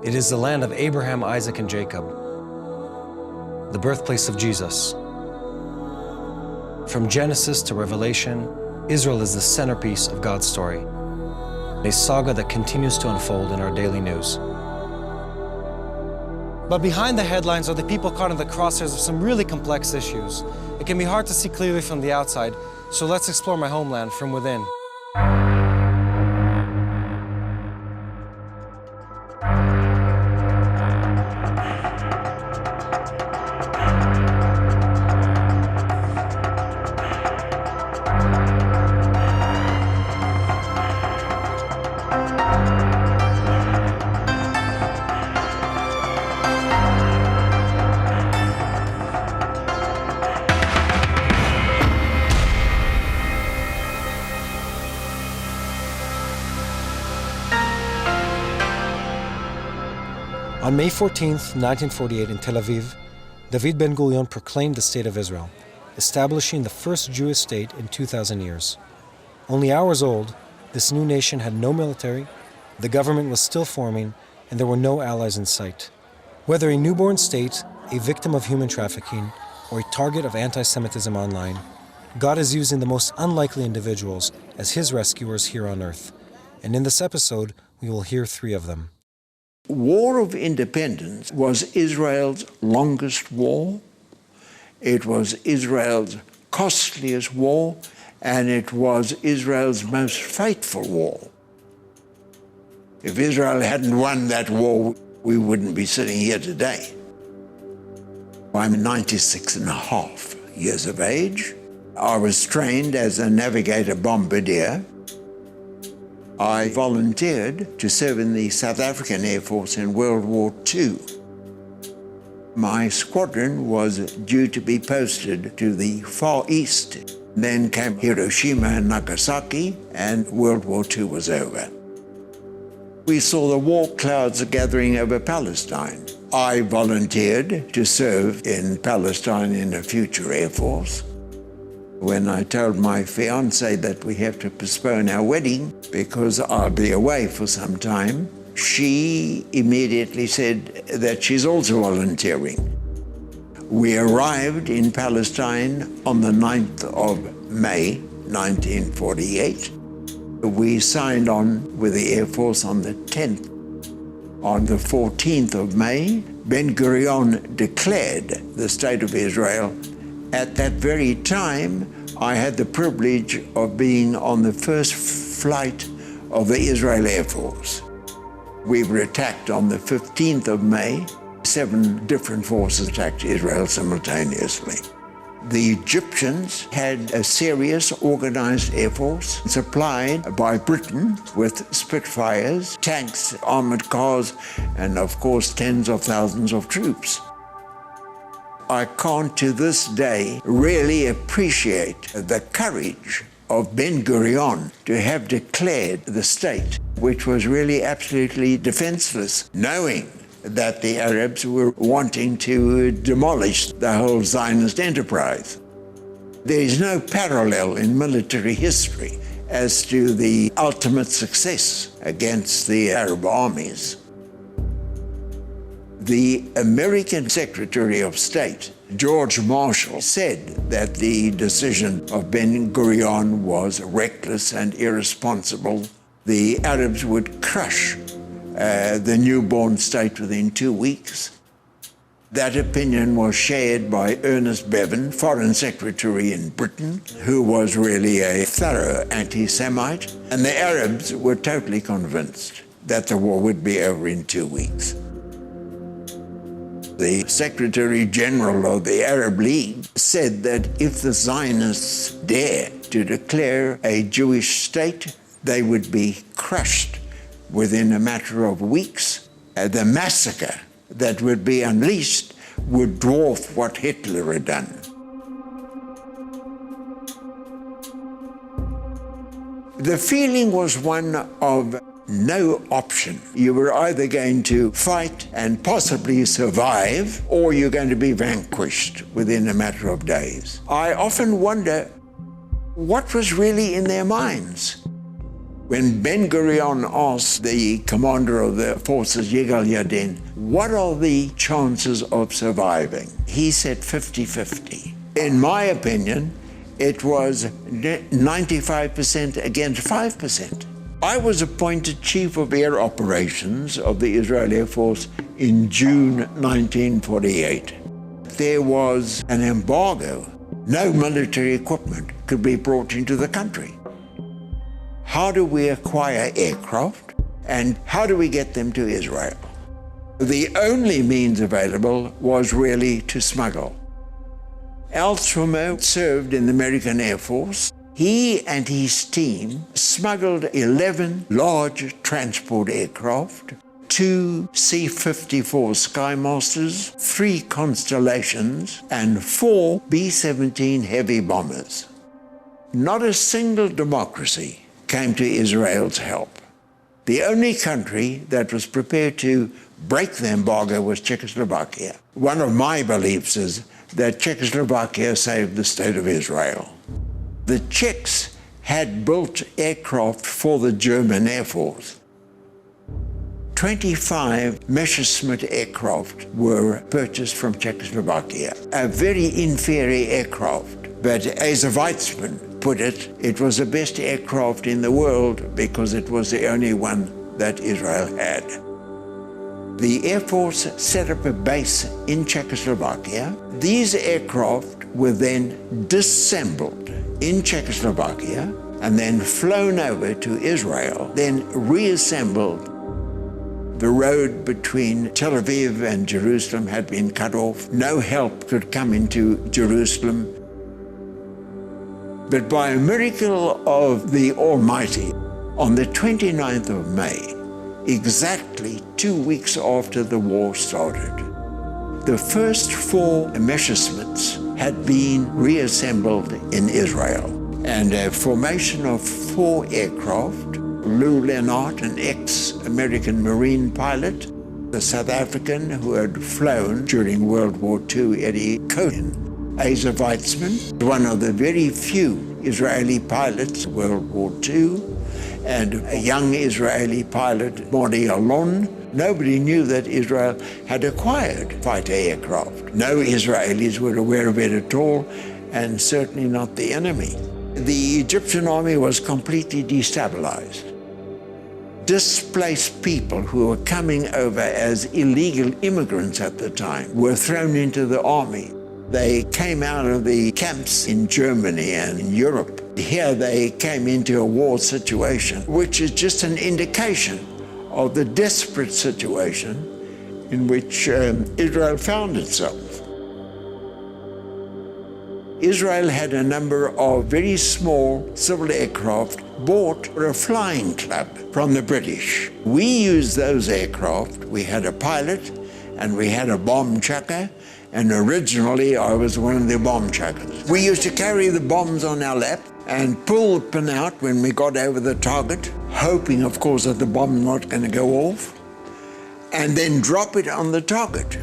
It is the land of Abraham, Isaac, and Jacob, the birthplace of Jesus. From Genesis to Revelation, Israel is the centerpiece of God's story, a saga that continues to unfold in our daily news. But behind the headlines are the people caught in the crosshairs of some really complex issues. It can be hard to see clearly from the outside, so let's explore my homeland from within. On May 14, 1948, in Tel Aviv, David Ben-Gurion proclaimed the State of Israel, establishing the first Jewish state in 2,000 years. Only hours old, this new nation had no military, the government was still forming, and there were no allies in sight. Whether a newborn state, a victim of human trafficking, or a target of antisemitism online, God is using the most unlikely individuals as His rescuers here on earth. And in this episode, we will hear 3 of them. War of Independence was Israel's longest war. It was Israel's costliest war, and it was Israel's most fateful war. If Israel hadn't won that war, we wouldn't be sitting here today. I'm 96 and a half years of age. I was trained as a navigator bombardier. I volunteered to serve in the South African Air Force in World War II. My squadron was due to be posted to the Far East. Then came Hiroshima and Nagasaki, and World War II was over. We saw the war clouds gathering over Palestine. I volunteered to serve in Palestine in a future Air Force. When I told my fiancée that we have to postpone our wedding because I'll be away for some time, she immediately said that she's also volunteering. We arrived in Palestine on the 9th of May, 1948. We signed on with the Air Force on the 10th. On the 14th of May, Ben-Gurion declared the State of Israel. At that very time, I had the privilege of being on the first flight of the Israel Air Force. We were attacked on the 15th of May. 7 different forces attacked Israel simultaneously. The Egyptians had a serious organized air force supplied by Britain with Spitfires, tanks, armored cars, and of course tens of thousands of troops. I can't to this day really appreciate the courage of Ben-Gurion to have declared the state, which was really absolutely defenseless, knowing that the Arabs were wanting to demolish the whole Zionist enterprise. There is no parallel in military history as to the ultimate success against the Arab armies. The American Secretary of State, George Marshall, said that the decision of Ben-Gurion was reckless and irresponsible. The Arabs would crush the newborn state within 2 weeks. That opinion was shared by Ernest Bevin, Foreign Secretary in Britain, who was really a thorough anti-Semite, and the Arabs were totally convinced that the war would be over in 2 weeks. The Secretary General of the Arab League said that if the Zionists dare to declare a Jewish state, they would be crushed within a matter of weeks. The massacre that would be unleashed would dwarf what Hitler had done. The feeling was one of no option. You were either going to fight and possibly survive, or you're going to be vanquished within a matter of days. I often wonder what was really in their minds. When Ben-Gurion asked the commander of the forces, Yigal Yadin, what are the chances of surviving? He said 50-50. In my opinion, it was 95% against 5%. I was appointed Chief of Air Operations of the Israeli Air Force in June 1948. There was an embargo. No military equipment could be brought into the country. How do we acquire aircraft, and how do we get them to Israel? The only means available was really to smuggle. Al Stromo served in the American Air Force. He and his team smuggled 11 large transport aircraft, 2 C-54 Skymasters, 3 Constellations, and 4 B-17 heavy bombers. Not a single democracy came to Israel's help. The only country that was prepared to break the embargo was Czechoslovakia. One of my beliefs is that Czechoslovakia saved the state of Israel. The Czechs had built aircraft for the German Air Force. 25 Messerschmitt aircraft were purchased from Czechoslovakia, a very inferior aircraft, but as a Weizmann put it, it was the best aircraft in the world because it was the only one that Israel had. The Air Force set up a base in Czechoslovakia. These aircraft were then disassembled in Czechoslovakia and then flown over to Israel, then reassembled. The road between Tel Aviv and Jerusalem had been cut off. No help could come into Jerusalem. But by a miracle of the Almighty, on the 29th of May, exactly 2 weeks after the war started, the first 4 Messerschmitts had been reassembled in Israel. And a formation of 4 aircraft, Lou Lenart, an ex-American Marine pilot, the South African who had flown during World War II, Eddie Cohen, Asa Weizmann, one of the very few Israeli pilots in World War II, and a young Israeli pilot, Mordechai Alon. Nobody knew that Israel had acquired fighter aircraft. No Israelis were aware of it at all, and certainly not the enemy. The Egyptian army was completely destabilized. Displaced people who were coming over as illegal immigrants at the time were thrown into the army. They came out of the camps in Germany and in Europe. Here they came into a war situation, which is just an indication of the desperate situation in which Israel found itself. Israel had a number of very small civil aircraft bought for a flying club from the British. We used those aircraft. We had a pilot and we had a bomb chucker, and originally I was one of the bomb chuckers. We used to carry the bombs on our lap and pull the pin out when we got over the target, hoping, of course, that the bomb not going to go off, and then drop it on the target.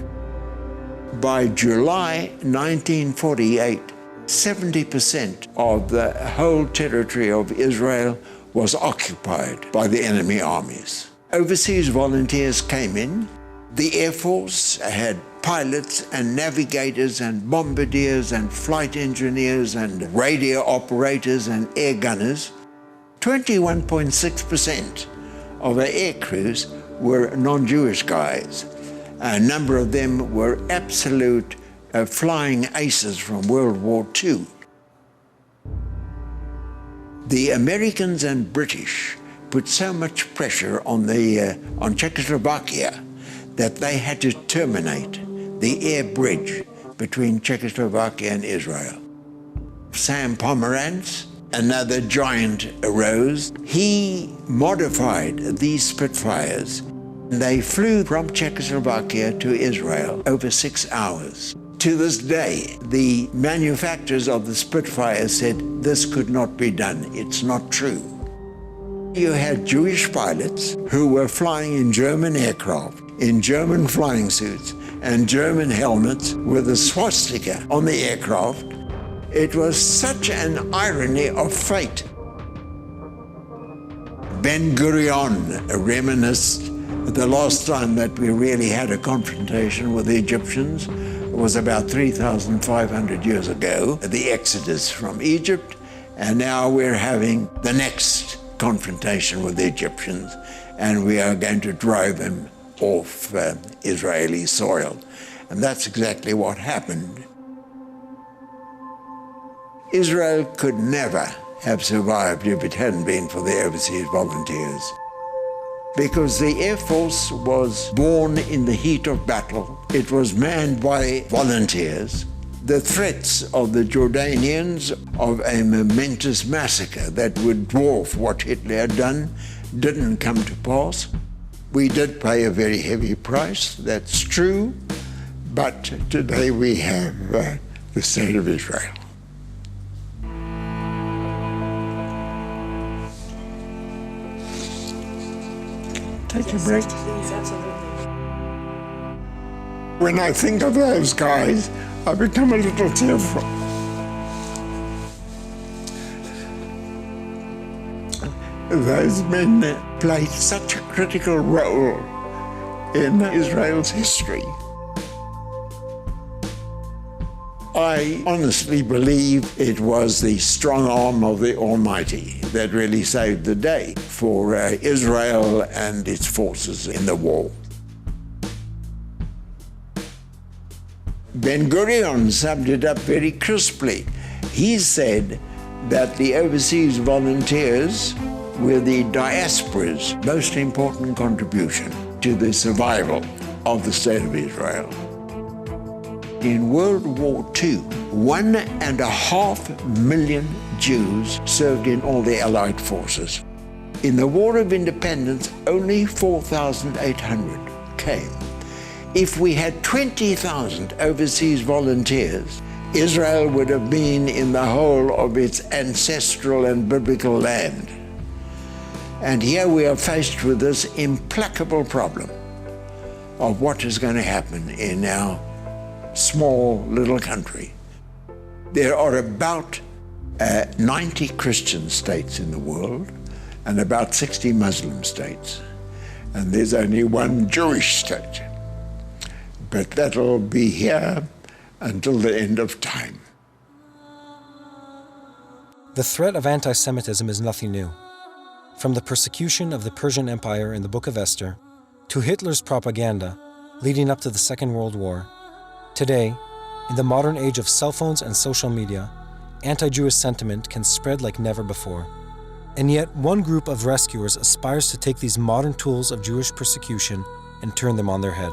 By July 1948, 70% of the whole territory of Israel was occupied by the enemy armies. Overseas volunteers came in. The Air Force had pilots and navigators and bombardiers and flight engineers and radio operators and air gunners. 21.6% of our air crews were non-Jewish guys. A number of them were absolute flying aces from World War II. The Americans and British put so much pressure on Czechoslovakia that they had to terminate the air bridge between Czechoslovakia and Israel. Sam Pomerantz, another giant, arose. He modified these Spitfires. They flew from Czechoslovakia to Israel over 6 hours. To this day, the manufacturers of the Spitfire said this could not be done. It's not true. You had Jewish pilots who were flying in German aircraft, in German flying suits, and German helmets with a swastika on the aircraft. It was such an irony of fate. Ben-Gurion reminisced the last time that we really had a confrontation with the Egyptians was about 3,500 years ago, the exodus from Egypt, and now we're having the next confrontation with the Egyptians, and we are going to drive them off Israeli soil. And that's exactly what happened. Israel could never have survived if it hadn't been for the overseas volunteers, because the Air Force was born in the heat of battle. It was manned by volunteers. The threats of the Jordanians of a momentous massacre that would dwarf what Hitler had done didn't come to pass. We did pay a very heavy price, that's true, but today we have the State of Israel. Take a break. Please, absolutely. When I think of those guys, I become a little tearful. Those men played such a critical role in Israel's history. I honestly believe it was the strong arm of the Almighty that really saved the day for Israel and its forces in the war. Ben-Gurion summed it up very crisply. He said that the overseas volunteers were the diaspora's most important contribution to the survival of the State of Israel. In World War II, 1.5 million Jews served in all the Allied forces. In the War of Independence, only 4,800 came. If we had 20,000 overseas volunteers, Israel would have been in the whole of its ancestral and biblical land. And here we are faced with this implacable problem of what is going to happen in our small little country. There are about 90 Christian states in the world and about 60 Muslim states. And there's only one Jewish state. But that'll be here until the end of time. The threat of anti-Semitism is nothing new. From the persecution of the Persian Empire in the Book of Esther, to Hitler's propaganda leading up to the Second World War, today, in the modern age of cell phones and social media, anti-Jewish sentiment can spread like never before. And yet, one group of rescuers aspires to take these modern tools of Jewish persecution and turn them on their head.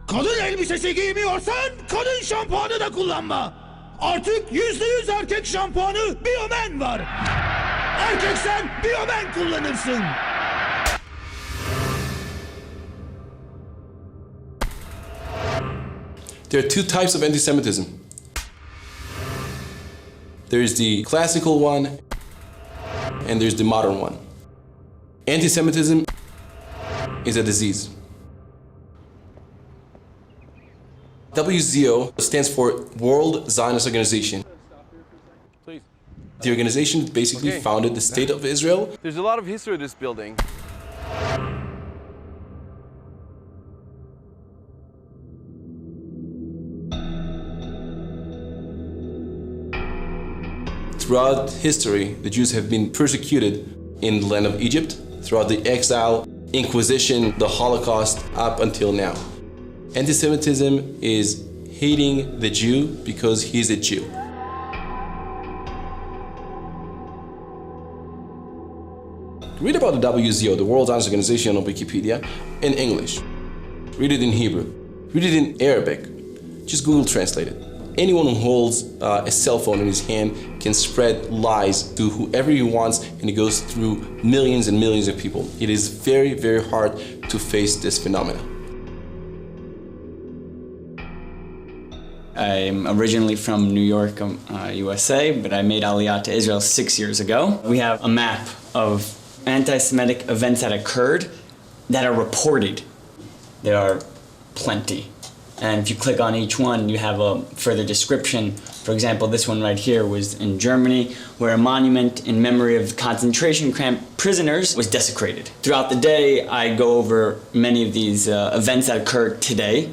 Kadın elbisesi giymiyorsan kadın şampuanı da kullanma. Artık %100 erkek şampuanı Biomen var. Erkeksen Biomen kullanırsın. There are two types of anti-Semitism. There's the classical one, and there's the modern one. Anti-Semitism is a disease. WZO stands for World Zionist Organization. Please. The organization basically founded the State of Israel. There's a lot of history of this building. Throughout history, the Jews have been persecuted in the land of Egypt, throughout the exile, Inquisition, the Holocaust, up until now. Anti-Semitism is hating the Jew because he's a Jew. Read about the WZO, the World Zionist Organization, on Wikipedia in English. Read it in Hebrew. Read it in Arabic. Just Google Translate it. Anyone who holds a cell phone in his hand can spread lies to whoever he wants, and it goes through millions and millions of people. It is very, very hard to face this phenomenon. I'm originally from New York, USA, but I made Aliyah to Israel 6 years ago. We have a map of anti-Semitic events that occurred that are reported. There are plenty. And if you click on each one, you have a further description. For example, this one right here was in Germany, where a monument in memory of concentration camp prisoners was desecrated. Throughout the day, I go over many of these events that occurred today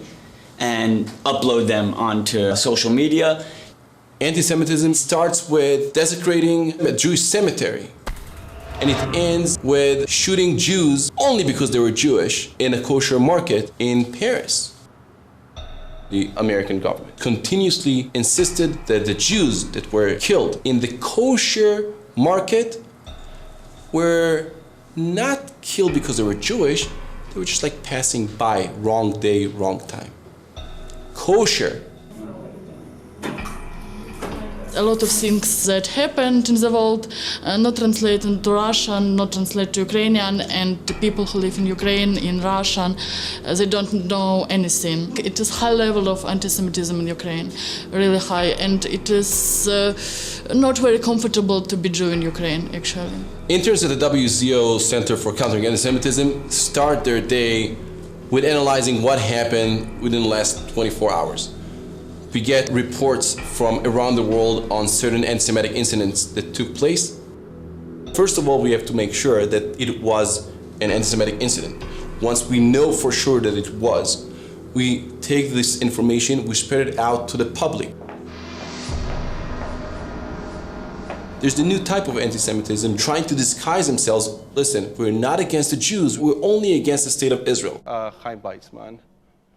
and upload them onto social media. Anti-Semitism starts with desecrating a Jewish cemetery, and it ends with shooting Jews only because they were Jewish in a kosher market in Paris. The American government continuously insisted that the Jews that were killed in the kosher market were not killed because they were Jewish, they were just like passing by, wrong day, wrong time. Kosher. A lot of things that happened in the world not translated into Russian, not translated to Ukrainian, and the people who live in Ukraine, in Russian, they don't know anything. It is high level of anti-Semitism in Ukraine, really high, and it is not very comfortable to be Jew in Ukraine, actually. Interns at the WZO Center for Countering Anti-Semitism start their day with analyzing what happened within the last 24 hours. We get reports from around the world on certain anti-Semitic incidents that took place. First of all, we have to make sure that it was an anti-Semitic incident. Once we know for sure that it was, we take this information, we spread it out to the public. There's the new type of anti-Semitism trying to disguise themselves. Listen, we're not against the Jews, we're only against the state of Israel. Chaim Weizmann,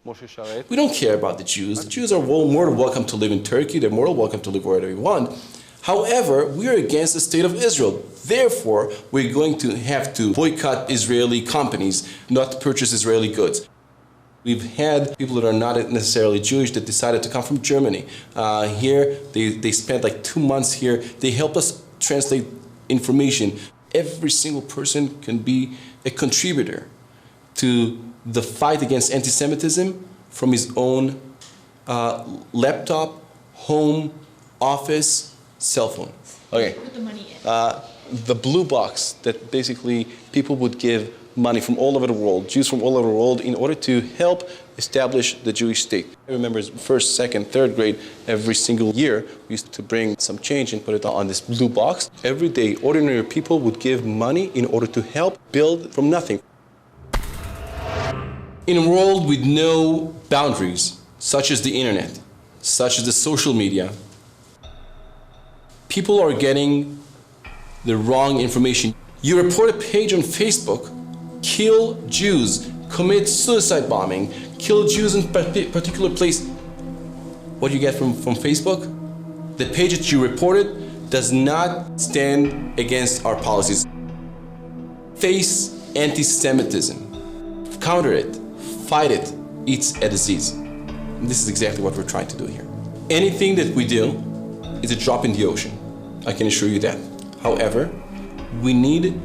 Moshe Sharet. We don't care about the Jews. The Jews are more than welcome to live in Turkey. They're more than welcome to live wherever they want. However, we are against the state of Israel. Therefore, we're going to have to boycott Israeli companies, not purchase Israeli goods. We've had people that are not necessarily Jewish that decided to come from Germany. Here, they spent like 2 months here. They helped us translate information. Every single person can be a contributor to the fight against anti-Semitism from his own laptop, home, office, cell phone. Okay. Put the money in. The blue box that basically people would give money from all over the world, Jews from all over the world, in order to help establish the Jewish state. I remember first, second, third grade, every single year, we used to bring some change and put it on this blue box. Every day, ordinary people would give money in order to help build from nothing. In a world with no boundaries, such as the internet, such as the social media, people are getting the wrong information. You report a page on Facebook, kill Jews, commit suicide bombing, kill Jews in particular place. What do you get from Facebook? The page that you reported does not stand against our policies. Face anti-Semitism. Counter it. Fight it. It's a disease. And this is exactly what we're trying to do here. Anything that we do is a drop in the ocean. I can assure you that. However, we need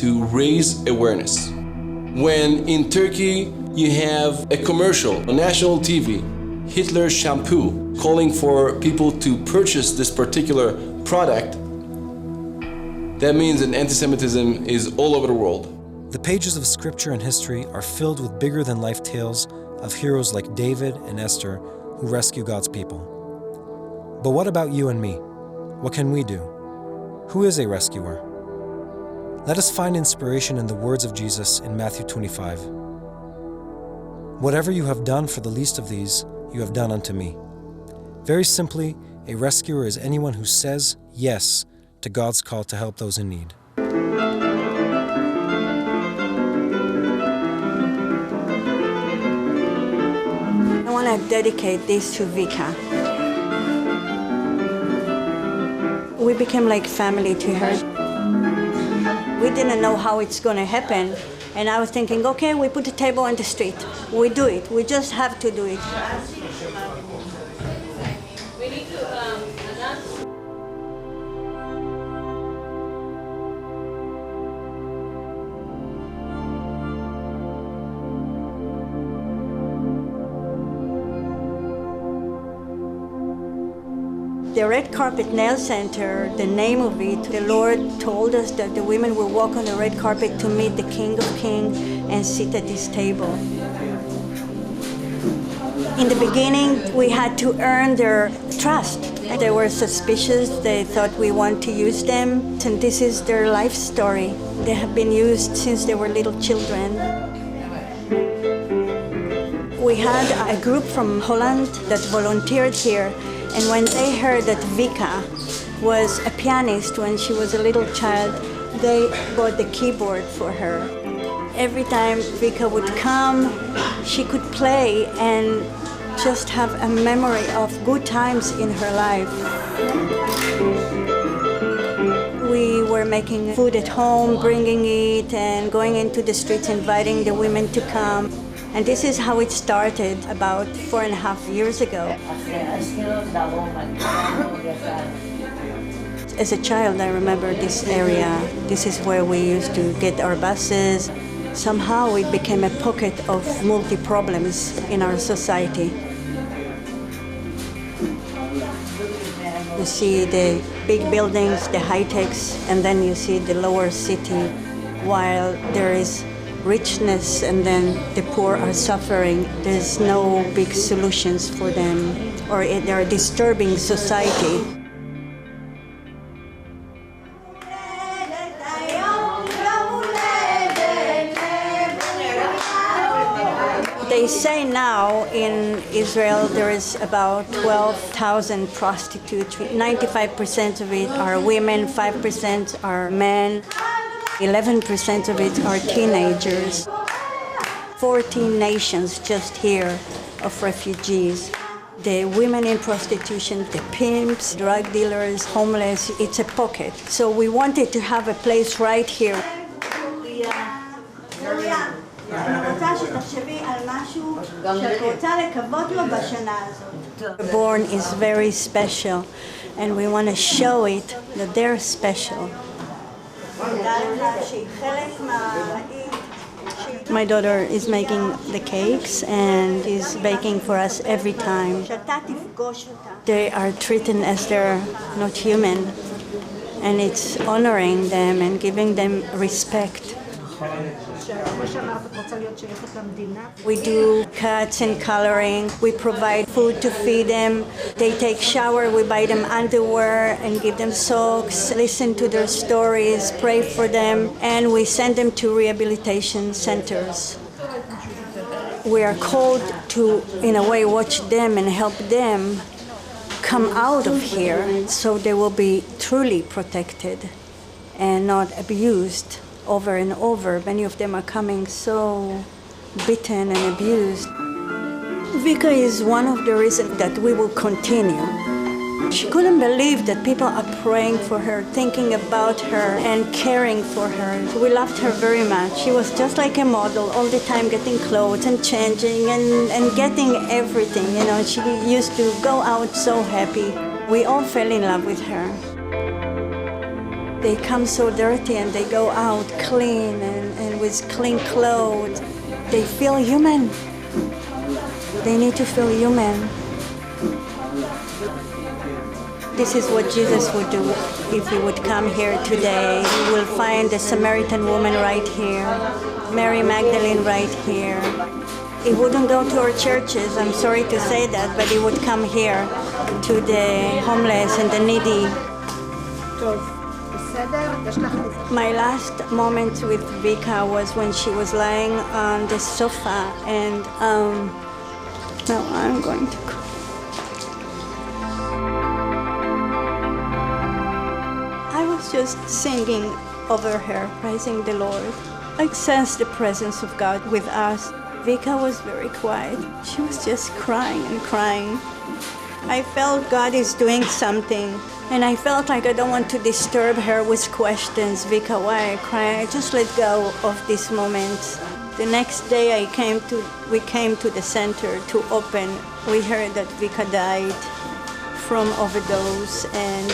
to raise awareness. When in Turkey you have a commercial on national TV, Hitler shampoo, calling for people to purchase this particular product, that means that anti-Semitism is all over the world. The pages of scripture and history are filled with bigger-than-life tales of heroes like David and Esther who rescue God's people. But what about you and me? What can we do? Who is a rescuer? Let us find inspiration in the words of Jesus in Matthew 25. Whatever you have done for the least of these, you have done unto me. Very simply, a rescuer is anyone who says yes to God's call to help those in need. I want to dedicate this to Vika. We became like family to her. We didn't know how it's going to happen. And I was thinking, okay, we put a table on the street. We do it. We just have to do it. We need to announce. The Red Carpet Nail Center, the name of it, the Lord told us that the women will walk on the red carpet to meet the King of Kings and sit at this table. In the beginning, we had to earn their trust. They were suspicious. They thought we want to use them. And this is their life story. They have been used since they were little children. We had a group from Holland that volunteered here. And when they heard that Vika was a pianist when she was a little child, they bought the keyboard for her. Every time Vika would come, she could play and just have a memory of good times in her life. We were making food at home, bringing it, and going into the streets, inviting the women to come. And this is how it started about 4.5 years ago. As a child, I remember this area. This is where we used to get our buses. Somehow it became a pocket of multi-problems in our society. You see the big buildings, the high-techs, and then you see the lower city, while there is richness and then the poor are suffering. There's no big solutions for them, or they're disturbing society. They say now in Israel there is about 12,000 prostitutes. 95% of it are women, 5% are men, 11% of it are teenagers. 14 nations just here of refugees. The women in prostitution, the pimps, drug dealers, homeless, it's a pocket. So we wanted to have a place right here. Born is very special, and we want to show it that they're special. My daughter is making the cakes and is baking for us every time. They are treated as they're not human, and it's honoring them and giving them respect. We do cuts and coloring. We provide food to feed them. They take shower. We buy them underwear and give them socks, listen to their stories, pray for them, and we send them to rehabilitation centers. We are called to, in a way, watch them and help them come out of here so they will be truly protected and not abused over and over. Many of them are coming so beaten and abused. Vika is one of the reasons that we will continue. She couldn't believe that people are praying for her, thinking about her, and caring for her. We loved her very much. She was just like a model, all the time getting clothes and changing and getting everything. You know, she used to go out so happy. We all fell in love with her. They come so dirty and they go out clean and with clean clothes. They feel human. They need to feel human. This is what Jesus would do if he would come here today. He will find the Samaritan woman right here, Mary Magdalene right here. He wouldn't go to our churches, I'm sorry to say that, but he would come here to the homeless and the needy. My last moment with Vika was when she was lying on the sofa, and now I'm going to cry. I was just singing over her, praising the Lord. I sensed the presence of God with us. Vika was very quiet. She was just crying and crying. I felt God is doing something. And I felt like I don't want to disturb her with questions. Vika, why I cry? I just let go of this moment. The next day we came to the center to open. We heard that Vika died from overdose, and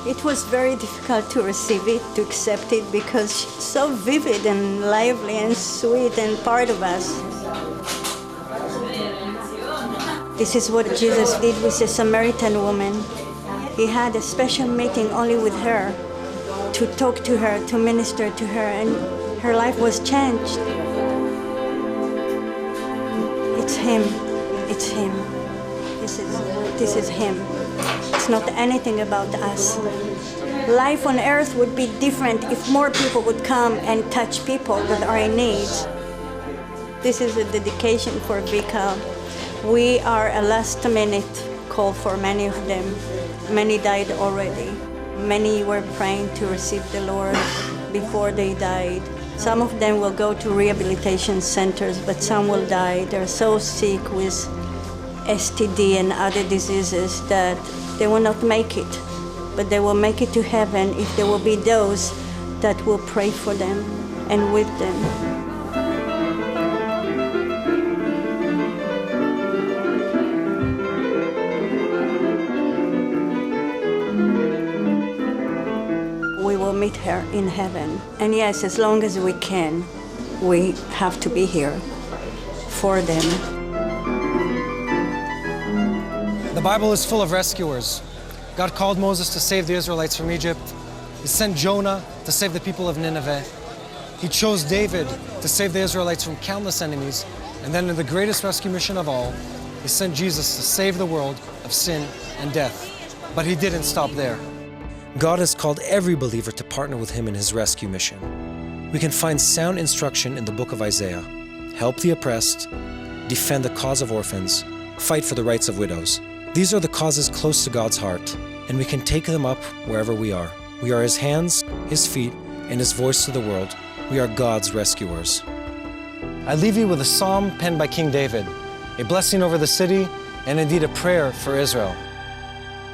it was very difficult to receive it, to accept it, because she's so vivid and lively and sweet and part of us. This is what Jesus did with the Samaritan woman. He had a special meeting only with her, to talk to her, to minister to her, and her life was changed. him. It's him. This is him. It's not anything about us. Life on earth would be different if more people would come and touch people that are in need. This is a dedication for Vika. We are a last-minute call for many of them. Many died already. Many were praying to receive the Lord before they died. Some of them will go to rehabilitation centers, but some will die. They're so sick with STD and other diseases that they will not make it. But they will make it to heaven if there will be those that will pray for them and with them. We will meet her in heaven. And yes, as long as we can, we have to be here for them. The Bible is full of rescuers. God called Moses to save the Israelites from Egypt. He sent Jonah to save the people of Nineveh. He chose David to save the Israelites from countless enemies. And then in the greatest rescue mission of all, he sent Jesus to save the world of sin and death. But he didn't stop there. God has called every believer to partner with him in his rescue mission. We can find sound instruction in the book of Isaiah. Help the oppressed, defend the cause of orphans, fight for the rights of widows. These are the causes close to God's heart, and we can take them up wherever we are. We are his hands, his feet, and his voice to the world. We are God's rescuers. I leave you with a psalm penned by King David, a blessing over the city, and indeed a prayer for Israel.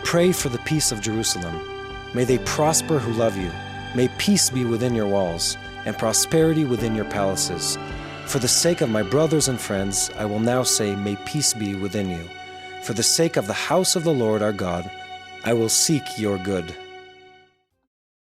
Pray for the peace of Jerusalem. May they prosper who love you. May peace be within your walls, and prosperity within your palaces. For the sake of my brothers and friends, I will now say, may peace be within you. For the sake of the house of the Lord our God, I will seek your good.